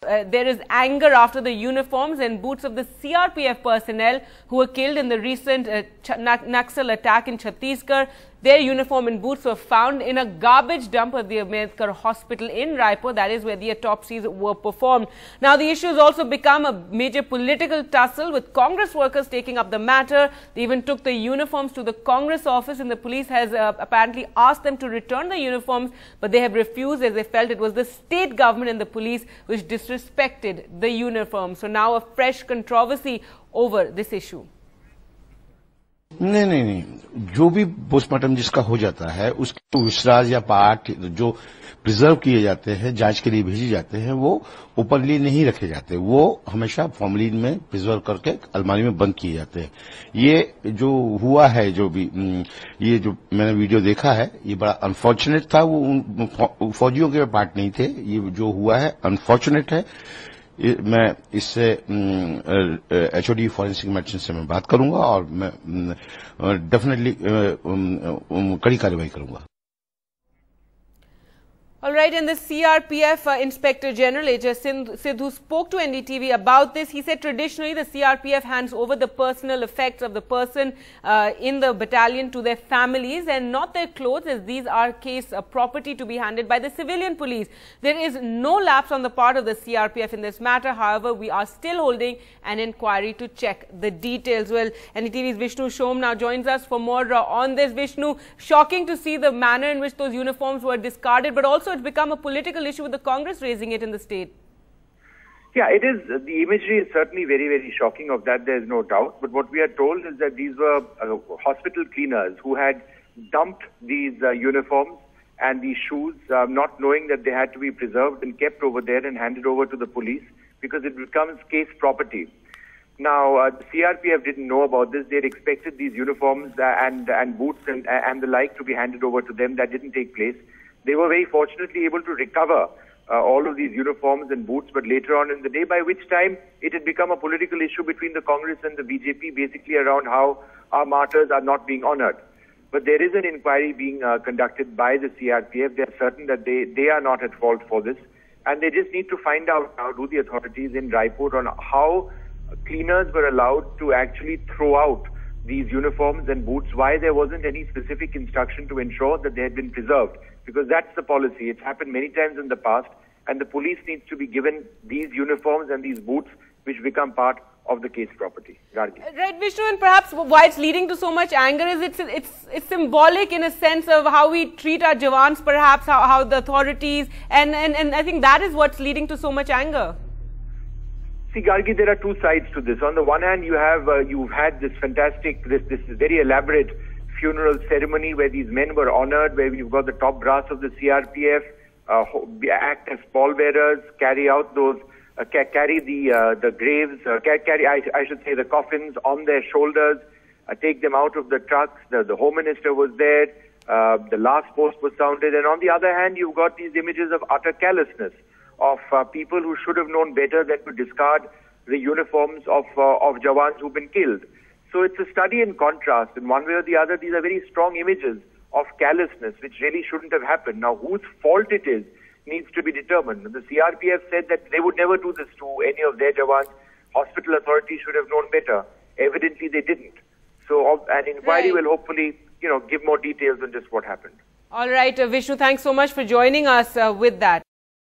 There is anger after the uniforms and boots of the CRPF personnel who were killed in the recent Naxal attack in Chhattisgarh. Their uniform and boots were found in a garbage dump at the Ambedkar Hospital in Raipur. That is where the autopsies were performed. Now, the issue has also become a major political tussle, with Congress workers taking up the matter. They even took the uniforms to the Congress office, and the police has apparently asked them to return the uniforms, but they have refused, as they felt it was the state government and the police which disrespected the uniform. So now a fresh controversy over this issue. नहीं, जो भी postmortem जिसका हो जाता है उसके विश्राज या part जो प्रिजर्व किए जाते हैं, जांच के लिए भेजे जाते हैं, वो ओपनली नहीं रखे जाते, वो हमेशा फॉर्मलिन में प्रिजर्व करके अलमारी में बंद किए जाते हैं। ये जो हुआ है, जो भी ये जो मैंने वीडियो देखा है, ये बड़ा अनफॉर्चुनेट था। वो फौजियों के पार्ट नहीं थे। ये जो हुआ है अनफॉर्चुनेट है। मैं इससे HOD फॉरेंसिक मेडिसिन से मैं बात करूंगा और मैं डेफिनेटली कड़ी कार्रवाई करूंगा। All right, and the CRPF Inspector General H.S. Sidhu spoke to NDTV about this. He said traditionally the CRPF hands over the personal effects of the person in the battalion to their families and not their clothes, as these are case property to be handled by the civilian police. There is no lapse on the part of the CRPF in this matter. However, we are still holding an inquiry to check the details. Well, NDTV's Vishnu Shom now joins us for more on this. Vishnu, shocking to see the manner in which those uniforms were discarded, but also it's become a political issue with the Congress raising it in the state. Yeah, it is. The imagery is certainly very, very shocking. Of that, there is no doubt. But what we are told is that these were hospital cleaners who had dumped these uniforms and these shoes, not knowing that they had to be preserved and kept over there and handed over to the police because it becomes case property. Now, the CRPF didn't know about this. They had expected these uniforms and boots and the like to be handed over to them. That didn't take place. They were very fortunately able to recover all of these uniforms and boots, but later on in the day, by which time it had become a political issue between the Congress and the BJP, basically around how our martyrs are not being honored. But there is an inquiry being conducted by the CRPF. They are certain that they are not at fault for this, and they just need to find out how do the authorities in Raipur on how cleaners were allowed to actually throw out these uniforms and boots, why there wasn't any specific instruction to ensure that they had been preserved, because that's the policy. It's happened many times in the past, and the police needs to be given these uniforms and these boots which become part of the case property. Gargi. Right, Vishnu, and perhaps why it's leading to so much anger is it's symbolic in a sense of how we treat our Jawans, perhaps how the authorities, and I think that is what's leading to so much anger. See, Gargi, there are two sides to this. On the one hand, you've had this fantastic, this very elaborate funeral ceremony where these men were honored, where you've got the top brass of the CRPF act as pallbearers, carry out those, carry the graves, I should say the coffins on their shoulders, take them out of the trucks. The Home Minister was there. The last post was sounded, and on the other hand, you've got these images of utter callousness of people who should have known better than to discard the uniforms of Jawans who've been killed. So it's a study in contrast. In one way or the other, these are very strong images of callousness, which really shouldn't have happened. Now, whose fault it is needs to be determined. The CRPF said that they would never do this to any of their Jawans. Hospital authorities should have known better. Evidently, they didn't. So an inquiry will hopefully, give more details on just what happened. All right, Vishnu, thanks so much for joining us with that.